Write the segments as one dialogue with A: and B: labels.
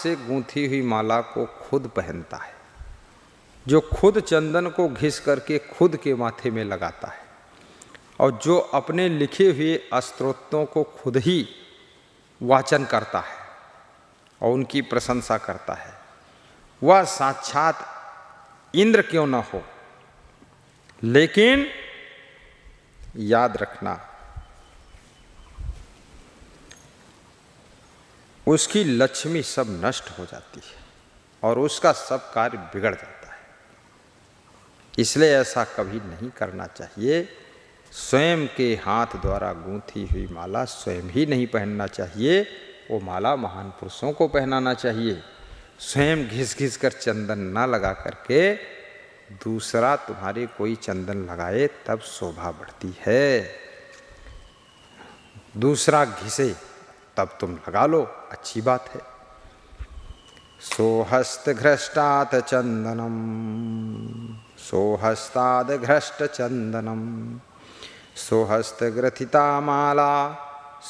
A: से गूंथी हुई माला को खुद पहनता है, जो खुद चंदन को घिस करके खुद के माथे में लगाता है, और जो अपने लिखे हुए स्तोत्रों को खुद ही वाचन करता है और उनकी प्रशंसा करता है, वह साक्षात इंद्र क्यों न हो, लेकिन याद रखना उसकी लक्ष्मी सब नष्ट हो जाती है और उसका सब कार्य बिगड़ जाता है। इसलिए ऐसा कभी नहीं करना चाहिए। स्वयं के हाथ द्वारा गूंथी हुई माला स्वयं ही नहीं पहनना चाहिए, वो माला महान पुरुषों को पहनाना चाहिए। स्वयं घिस घिस कर चंदन ना लगा करके दूसरा तुम्हारे कोई चंदन लगाए तब शोभा बढ़ती है। दूसरा घिसे तब तुम लगा लो, अच्छी बात है। सोहस्त घ्रष्टात चंदनम, सोहस्ताद घ्रष्ट चंदनम, सोहस्त ग्रथिता माला,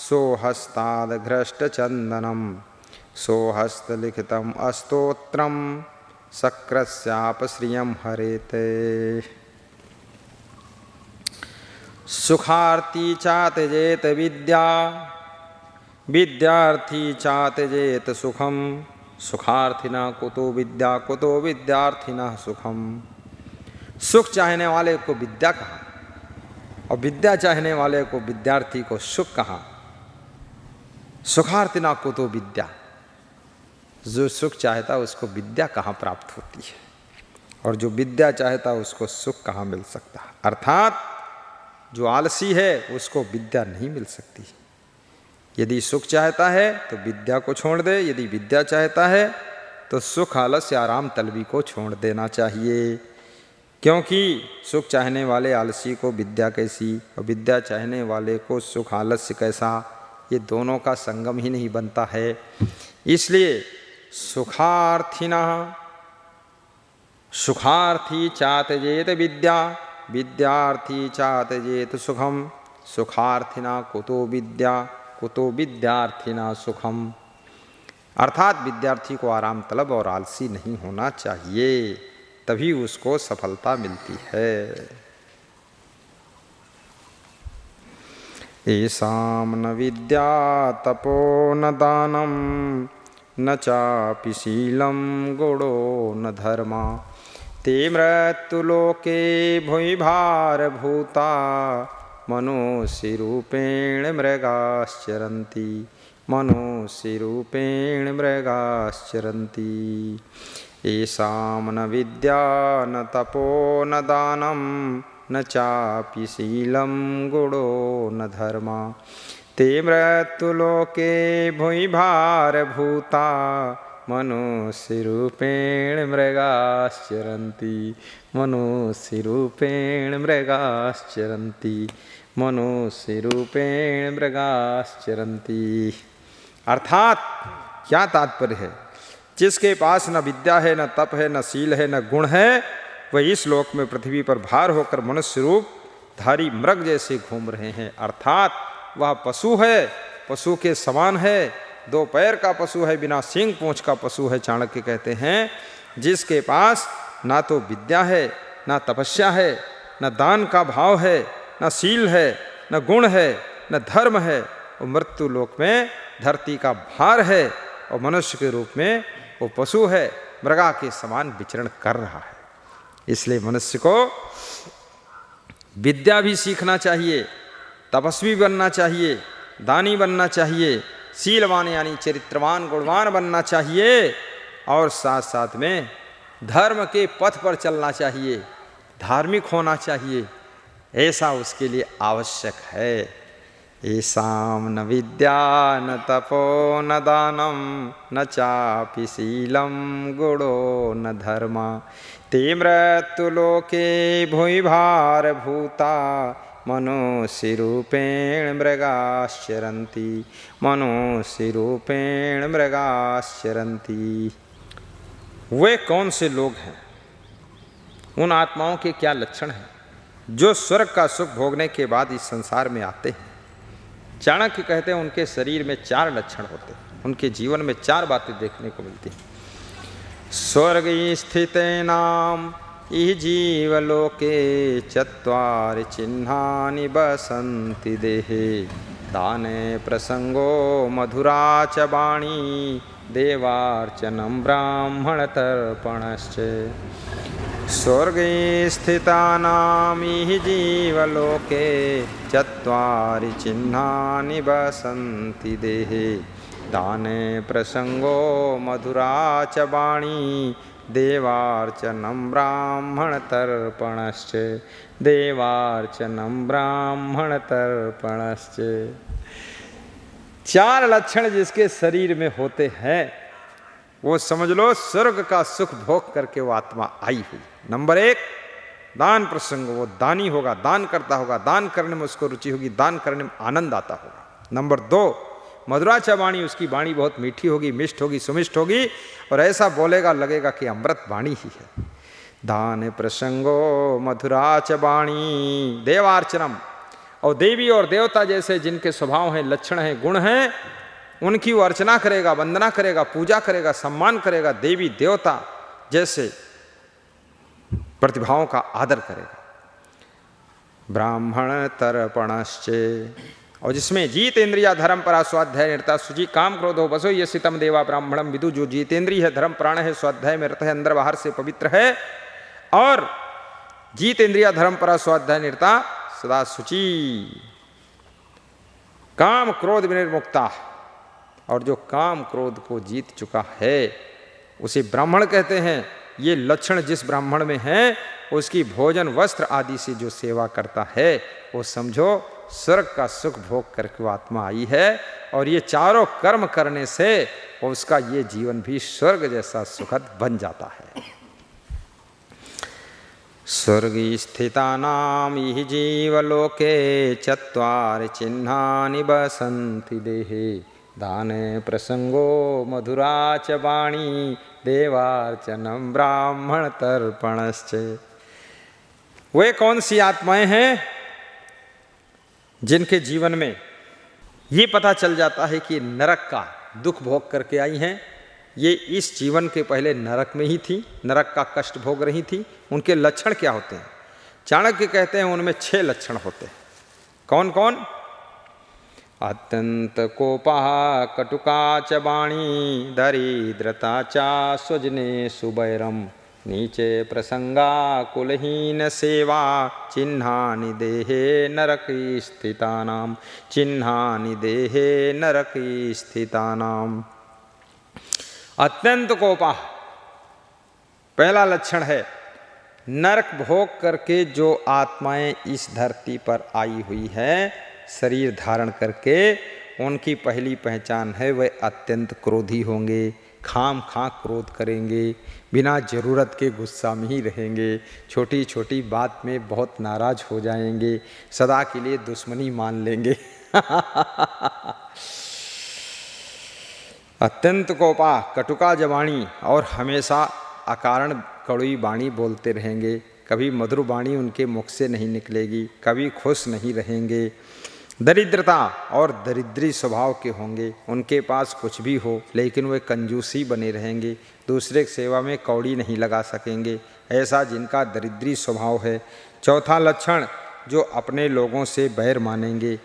A: सोहस्ताद घ्रष्ट चंदनम, सोहस्त लिखितम अस्तोत्रम, शक्रस्याप श्रियम हरेते। सुखार्थी चात्यजेत विद्या, विद्यार्थी चात्यजेत सुखम, सुखार्थिना कुतो विद्या, कुतो विद्यार्थिना सुखम। सुख चाहने वाले को विद्या कहा और विद्या चाहने वाले को विद्यार्थी को सुख कहा। सुखार्थिना कुतो विद्या, जो सुख चाहता है उसको विद्या कहाँ प्राप्त होती है, और जो विद्या चाहता है उसको सुख कहाँ मिल सकता है। अर्थात जो आलसी है उसको विद्या नहीं मिल सकती। यदि सुख चाहता है तो विद्या को छोड़ दे, यदि विद्या चाहता है तो सुख आलस्य आराम तलबी को छोड़ देना चाहिए। क्योंकि सुख चाहने वाले आलसी को विद्या कैसी और विद्या चाहने वाले को सुख आलस्य कैसा, ये दोनों का संगम ही नहीं बनता है। इसलिए सुखार्थिना, सुखार्थी चात्यजेत विद्या, विद्यार्थी चात्यजेत सुखम, सुखार्थिना कुतो विद्या, कुतो विद्यार्थिना सुखम। अर्थात विद्यार्थी को आराम तलब और आलसी नहीं होना चाहिए, तभी उसको सफलता मिलती है। येषां न विद्या तपो न दानं, न चापि शीलं गुणो न धर्मा, ते मृत्युलोके भुवि भारभूता, मनुष्यरूपेण मृगाश्चरन्ति, मनुष्यरूपेण मृगाश्चरन्ति। येषां न विद्या न तपो न दानं, न चापि शीलं गुणो न धर्मा, ते मृत्युलोके भुवि भारभूता, मनुष्यरूपेण मृगाश्चरन्ति, मनुष्यरूपेण मृगाश्चरन्ति, मनुष्यरूपेण मृगाश्चरन्ति। अर्थात क्या तात्पर्य है? जिसके पास न विद्या है, न तप है, न शील है, न गुण है, वह इस लोक में पृथ्वी पर भार होकर मनुष्य रूप धारी मृग जैसे घूम रहे हैं। अर्थात वह पशु है, पशु के समान है, दो पैर का पशु है, बिना सींग पूंछ का पशु है। चाणक्य कहते हैं जिसके पास ना तो विद्या है, ना तपस्या है, न दान का भाव है, न शील है, न गुण है, न धर्म है, वो मृत्यु लोक में धरती का भार है और मनुष्य के रूप में वो पशु है, मृगा के समान विचरण कर रहा है। इसलिए मनुष्य को विद्या भी सीखना चाहिए, तपस्वी बनना चाहिए, दानी बनना चाहिए, शीलवान यानी चरित्रवान गुणवान बनना चाहिए, और साथ साथ में धर्म के पथ पर चलना चाहिए, धार्मिक होना चाहिए। ऐसा उसके लिए आवश्यक है। येषां न विद्या न तपो न दानं, न चापि शीलं गुणो न धर्मा, ते मृत्युलोके भुवि भारभूता, मनुष्यरूपेण मृगाश्चरन्ति, मनुष्यरूपेण मृगाश्चरन्ति। वे कौन से लोग हैं? उन आत्माओं के क्या लक्षण हैं जो स्वर्ग का सुख भोगने के बाद इस संसार में आते हैं? चाणक्य कहते हैं उनके शरीर में 4 लक्षण होते हैं। उनके जीवन में 4 बातें देखने को मिलती हैं। स्वर्ग स्थितेनाम इह जीवलोके चत्वारि चिह्नानि बसन्ति देहे दाने प्रसंगो मधुरा च वाणी देवार्चनं ब्राह्मणतर्पणश्च। स्वर्गे स्थितानामिह जीवलोके चत्वारि चिह्नानि बसन्ति देहे दाने प्रसंगो मधुरा च वाणी देवार्चनं ब्राह्मणतर्पणश्च। देवार्चनं ब्राह्मणतर्पणश्च। 4 लक्षण जिसके शरीर में होते हैं वो समझ लो स्वर्ग का सुख भोग करके वो आत्मा आई हुई। नंबर 1 दान प्रसंग, वो दानी होगा, दान करता होगा, दान करने में उसको रुचि होगी, दान करने में आनंद आता होगा। नंबर 2 मधुराचा वाणी, उसकी वाणी बहुत मीठी होगी, मिष्ट होगी, सुमिष्ट होगी और ऐसा बोलेगा लगेगा कि अमृत वाणी ही है। दान प्रसंगो मधुराच वाणी देवार्चनम, और देवी और देवता जैसे जिनके स्वभाव हैं, लक्षण हैं, गुण हैं, उनकी वो अर्चना करेगा, वंदना करेगा, पूजा करेगा, सम्मान करेगा। देवी देवता जैसे प्रतिभाओं का आदर करेगा। ब्राह्मण तर्पणश्चे, और जिसमें जीतेंद्रिया धर्म परा स्वाध्याय निरता सुचि काम क्रोधो बसो ये सितम देवा ब्राह्मणम विदु, जो जीतेंद्रिय है, धर्म प्राण है, स्वाध्याय में रत है, अंदर बाहर से पवित्र है, और जीतेंद्रिया धर्म परा स्वाध्याय निरता सदा सुचि, काम क्रोध विनिर्मुक्ता, और जो काम क्रोध को जीत चुका है उसे ब्राह्मण कहते हैं। ये लक्षण जिस ब्राह्मण में है उसकी भोजन वस्त्र आदि से जो सेवा करता है वो समझो स्वर्ग का सुख भोग करके वो आत्मा आई है। और ये चारों कर्म करने से उसका ये जीवन भी स्वर्ग जैसा सुखद बन जाता है। स्वर्गी स्थितानाम इह जीवलोके चत्वारि चिह्नानि बसन्ति देहे दाने प्रसंगो मधुरा च वाणी देवार्चनं ब्राह्मण तर्पणश्च। वे कौन सी आत्माएं हैं जिनके जीवन में ये पता चल जाता है कि नरक का दुख भोग करके आई हैं, ये इस जीवन के पहले नरक में ही थी, नरक का कष्ट भोग रही थी। उनके लक्षण क्या होते हैं? चाणक्य कहते हैं उनमें 6 लक्षण होते हैं। कौन कौन? अत्यंत कोपा कटुका च वाणी दरिद्रता चा स्वजने सुबैरम नीचे प्रसंगा कुलहीन सेवा चिन्हानि देहे नरकी स्थितानाम चिन्हानि देहे नरकी स्थितानाम। अत्यंत कोपा पहला लक्षण है। नरक भोग करके जो आत्माएं इस धरती पर आई हुई है शरीर धारण करके, उनकी पहली पहचान है वे अत्यंत क्रोधी होंगे, खाम खा क्रोध करेंगे, बिना जरूरत के गुस्सा में ही रहेंगे, छोटी छोटी बात में बहुत नाराज हो जाएंगे, सदा के लिए दुश्मनी मान लेंगे। अत्यंत कोपा कटुका जवाणी, और हमेशा अकारण कड़वी वाणी बोलते रहेंगे, कभी मधुर वाणी उनके मुख से नहीं निकलेगी, कभी खुश नहीं रहेंगे। दरिद्रता, और दरिद्री स्वभाव के होंगे, उनके पास कुछ भी हो लेकिन वे कंजूसी बने रहेंगे, दूसरे की सेवा में कौड़ी नहीं लगा सकेंगे, ऐसा जिनका दरिद्री स्वभाव है। चौथा लक्षण, जो अपने लोगों से बैर मानेंगे,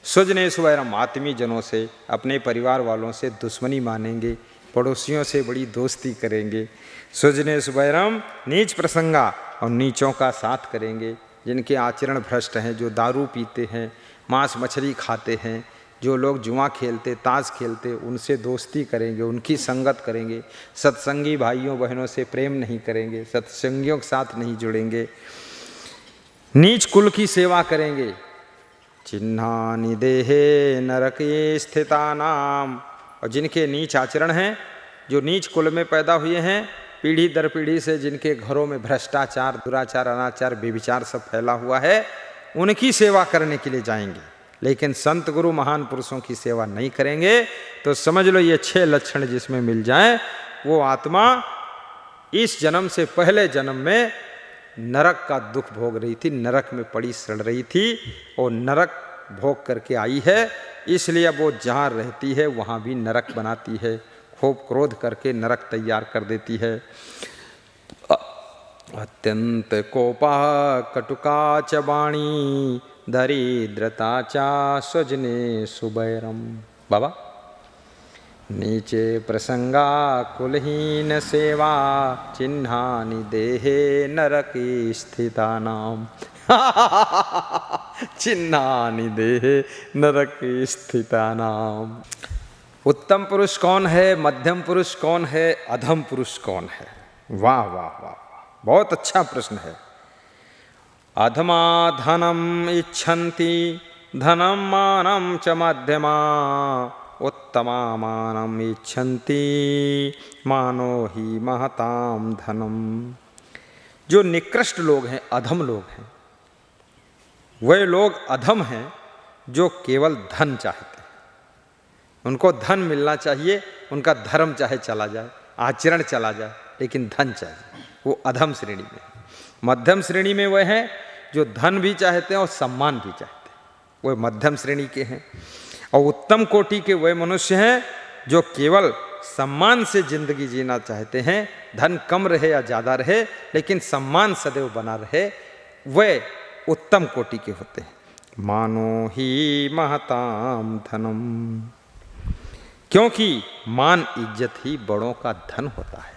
A: स्वजने सुवैरम, आत्मीय जनों से, अपने परिवार वालों से दुश्मनी मानेंगे, पड़ोसियों से बड़ी दोस्ती करेंगे। स्वजने सुवैरम, नीच प्रसंगा, और नीचों का साथ करेंगे, जिनके आचरण भ्रष्ट हैं, जो दारू पीते हैं, मांस मछली खाते हैं, जो लोग जुआ खेलते, ताश खेलते, उनसे दोस्ती करेंगे, उनकी संगत करेंगे, सत्संगी भाइयों बहनों से प्रेम नहीं करेंगे, सत्संगियों के साथ नहीं जुड़ेंगे, नीच कुल की सेवा करेंगे। चिन्हानि देहे नरके स्थितानाम, और जिनके नीच आचरण हैं, जो नीच कुल में पैदा हुए हैं, पीढ़ी दर पीढ़ी से जिनके घरों में भ्रष्टाचार, दुराचार, अनाचार, व्यभिचार सब फैला हुआ है, उनकी सेवा करने के लिए जाएंगे, लेकिन संत गुरु महान पुरुषों की सेवा नहीं करेंगे। तो समझ लो ये 6 लक्षण जिसमें मिल जाएं, वो आत्मा इस जन्म से पहले जन्म में नरक का दुख भोग रही थी, नरक में पड़ी सड़ रही थी, और नरक भोग करके आई है। इसलिए वो जहाँ रहती है वहाँ भी नरक बनाती है, खूब क्रोध करके नरक तैयार कर देती है। अत्यंत कोपा कटुका च वाणी दरिद्रता चा स्वजने सुबैरम। बाबा, नीचे प्रसंगा कुलहीन सेवा चिन्हानि देहे नरकी स्थिता नाम। चिन्हानि देहे नरकी स्थिता नाम। उत्तम पुरुष कौन है, मध्यम पुरुष कौन है, अधम पुरुष कौन है? वाह वाह वाह, बहुत अच्छा प्रश्न है। अधमा धनम इच्छन्ति धनम मानम च मध्यमा उत्तमा मानम इच्छन्ति मानो ही महताम धनम। जो निकृष्ट लोग हैं, अधम लोग हैं, वे लोग अधम हैं जो केवल धन चाहते हैं। उनको धन मिलना चाहिए, उनका धर्म चाहे चला जाए, आचरण चला जाए, लेकिन धन चाहिए, वो अधम श्रेणी में। मध्यम श्रेणी में वह हैं जो धन भी चाहते हैं और सम्मान भी चाहते हैं, वह मध्यम श्रेणी के हैं। और उत्तम कोटि के वह मनुष्य हैं जो केवल सम्मान से जिंदगी जीना चाहते हैं, धन कम रहे या ज़्यादा रहे लेकिन सम्मान सदैव बना रहे, वे उत्तम कोटि के होते हैं। मानो ही महताम धनम, क्योंकि मान इज्जत ही बड़ों का धन होता है।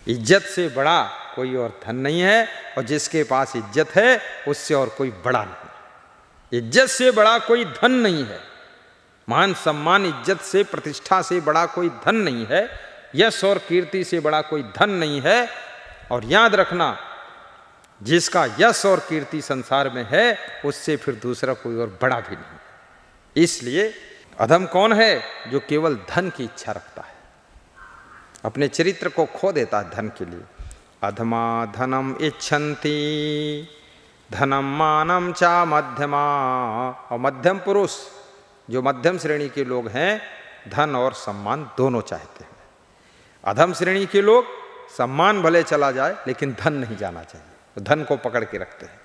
A: इज्जत से बड़ा कोई और धन नहीं है, और जिसके पास इज्जत है उससे और कोई बड़ा नहीं। इज्जत से बड़ा कोई धन नहीं है, मान सम्मान इज्जत से प्रतिष्ठा से बड़ा कोई धन नहीं है, यश और कीर्ति से बड़ा कोई धन नहीं है। और याद रखना, जिसका यश और कीर्ति संसार में है उससे फिर दूसरा कोई और बड़ा भी नहीं। इसलिए अधम कौन है? जो केवल धन की इच्छा रखता है, अपने चरित्र को खो देता है धन के लिए। अधमा धनम इच्छन्ति धनम मानम चा मध्यमा। और मध्यम पुरुष, जो मध्यम श्रेणी के लोग हैं, धन और सम्मान दोनों चाहते हैं। अधम श्रेणी के लोग सम्मान भले चला जाए लेकिन धन नहीं जाना चाहिए, तो धन को पकड़ के रखते हैं।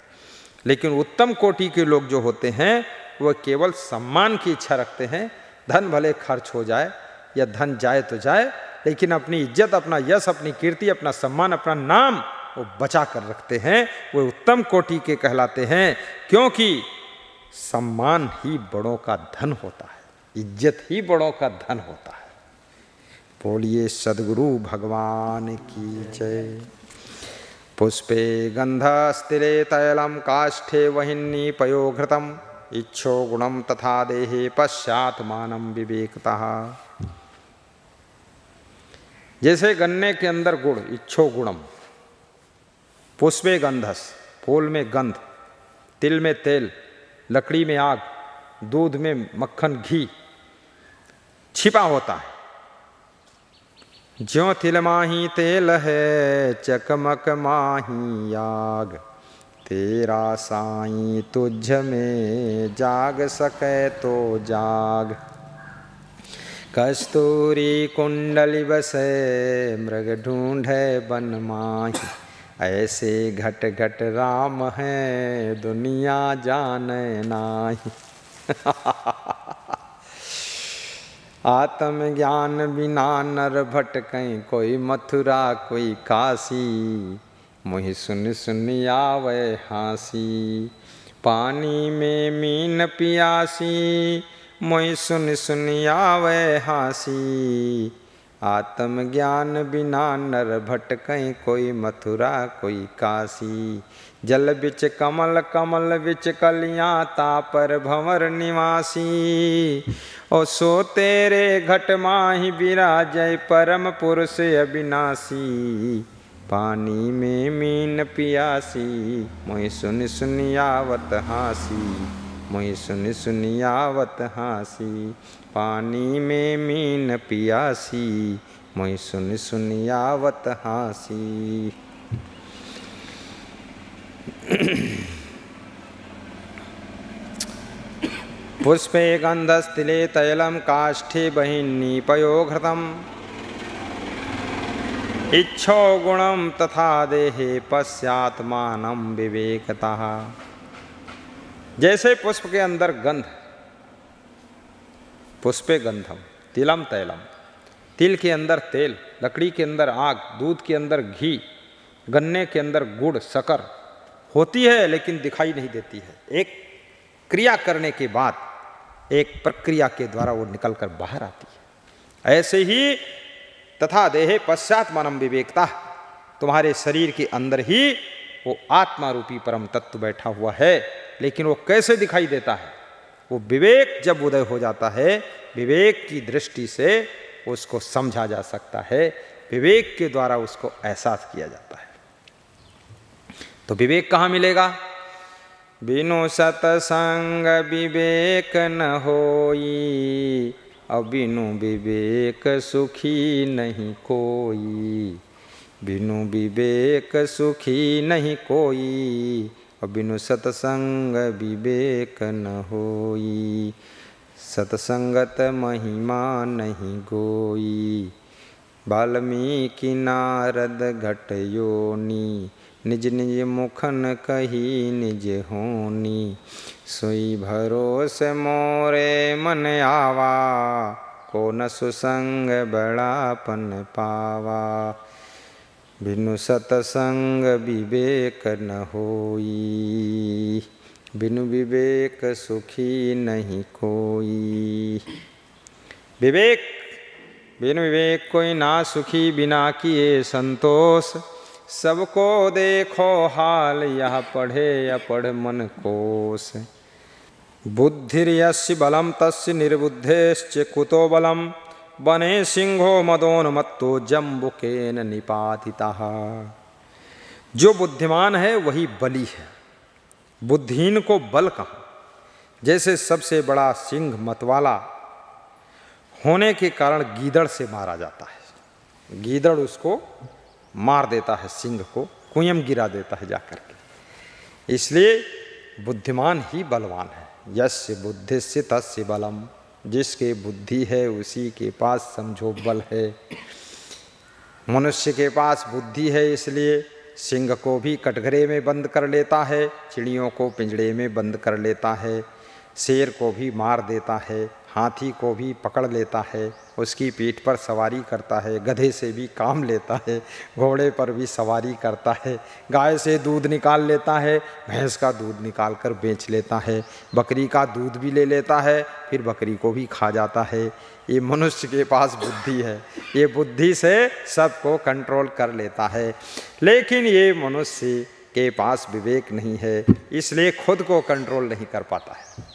A: लेकिन उत्तम कोटि के लोग जो होते हैं वह केवल सम्मान की इच्छा रखते हैं, धन भले खर्च हो जाए या धन जाए तो जाए, लेकिन अपनी इज्जत, अपना यश, अपनी कीर्ति, अपना सम्मान, अपना नाम वो बचा कर रखते हैं। वो उत्तम कोटि के कहलाते हैं, क्योंकि सम्मान ही बड़ों का धन होता है, इज्जत ही बड़ों का धन होता है। बोलिए सद्गुरु भगवान की जय। पुष्पे गंधस्तिले तैलम काष्ठे वहिन्नी पयोघृतम इच्छो गुणम तथा देहे पश्चात मानम विवेकतः। जैसे गन्ने के अंदर गुड़, इच्छो गुणम, पुष्पे गंधस, फूल में गंध, तिल में तेल, लकड़ी में आग, दूध में मक्खन घी छिपा होता है। ज्यों तिल माही तेल है चकमक माही आग, तेरा साईं तुझ में जाग सके तो जाग। कस्तूरी कुंडली बसे मृग ढूंढे बन माही, ऐसे घट घट राम है दुनिया जाने नाही। आत्म ज्ञान बिना नर भटकें, कोई मथुरा कोई काशी, मुहि सुन सुन आवे हासी, पानी में मीन पियासी, मुहि सुन सुन आवे हासी। आत्म ज्ञान बिना नर भटकें, कोई मथुरा कोई काशी, जल बिच कमल कमल बिच कलियां, तापर भंवर निवासी। ओ सो तेरे घट माही विराजय, परम पुरुष अविनाशी, पानी में मीन पियासी, मोहि सुन सुन आवत हासी, मोहि सुन सुन आवत हासी, पानी में मीन पियासी, मोहि सुन सुन आवत हासी। पुष्पे गंधस्तिले तैलम काष्ठे बहिन्नी पयोघृतम, इच्छो गुणम तथा देहे पश्चात्मानम विवेकतः। जैसे पुष्प के अंदर गंध, पुष्पे गंधम तिलम तैलम, तिल के अंदर तेल, लकड़ी के अंदर आग, दूध के अंदर घी, गन्ने के अंदर गुड़, शक्कर होती है लेकिन दिखाई नहीं देती है। एक क्रिया करने के बाद एक प्रक्रिया के द्वारा वो निकलकर बाहर आती है। ऐसे ही तथा देहे पश्चात्मानम विवेकता, तुम्हारे शरीर के अंदर ही वो आत्मा रूपी परम तत्व बैठा हुआ है, लेकिन वो कैसे दिखाई देता है? वो विवेक जब उदय हो जाता है, विवेक की दृष्टि से उसको समझा जा सकता है, विवेक के द्वारा उसको एहसास किया जाता है। तो विवेक कहाँ मिलेगा? बिनु सतसंग विवेक न होई, अब बिनु विवेक सुखी नहीं कोई, बिनु विवेक सुखी नहीं कोई, और बिनु सतसंग विवेक न होई, सतसंगत महिमा नहीं गोई। वाल्मीकि नारद घट योनी, निज निज मुखन कही निज होनी, सोई भरोस मोरे मन आवा, को न सुसंग बड़ापन पावा, बिनु सतसंग विवेक न होई, बिनु विवेक सुखी नहीं कोई। विवेक, बिनु विवेक कोई ना सुखी, बिना किए संतोष, सबको देखो हाल यह पढ़े अपढ़ मन कोश। बुद्धिर्यस्य बलम तस्य निर्बुद्धेश्च कुतो बलम, बने सिंहो मदोन्मत्तो जम्बुकेन निपातितः। जो बुद्धिमान है वही बली है, बुद्धिहीन को बल कहाँ? जैसे सबसे बड़ा सिंह मतवाला होने के कारण गीदड़ से मारा जाता है, गीदड़ उसको मार देता है, सिंह को कुयम गिरा देता है जाकर के। इसलिए बुद्धिमान ही बलवान है। यस्य बुद्धिस्य तस्य बलम, जिसके बुद्धि है उसी के पास समझो बल है। मनुष्य के पास बुद्धि है इसलिए सिंह को भी कटघरे में बंद कर लेता है, चिड़ियों को पिंजड़े में बंद कर लेता है, शेर को भी मार देता है, हाथी को भी पकड़ लेता है, उसकी पीठ पर सवारी करता है, गधे से भी काम लेता है, घोड़े पर भी सवारी करता है, गाय से दूध निकाल लेता है, भैंस का दूध निकाल कर बेच लेता है, बकरी का दूध भी ले लेता है, फिर बकरी को भी खा जाता है। ये मनुष्य के पास बुद्धि है, ये बुद्धि से सबको कंट्रोल कर लेता है। लेकिन ये मनुष्य के पास विवेक नहीं है, इसलिए खुद को कंट्रोल नहीं कर पाता है।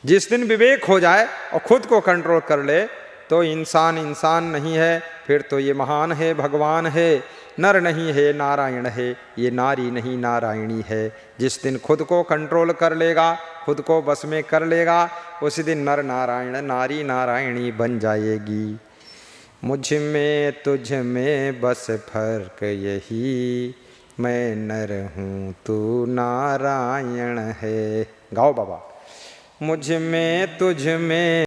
A: जिस दिन विवेक हो जाए और खुद को कंट्रोल कर ले तो इंसान इंसान नहीं है, फिर तो ये महान है, भगवान है, नर नहीं है नारायण है, ये नारी नहीं नारायणी है। जिस दिन खुद को कंट्रोल कर लेगा, खुद को बस में कर लेगा, उसी दिन नर नारायण नारी नारायणी बन जाएगी। मुझ में तुझ में बस फर्क यही, मैं नर हूँ तू नारायण है। गाओ बाबा। मुझ में तुझ में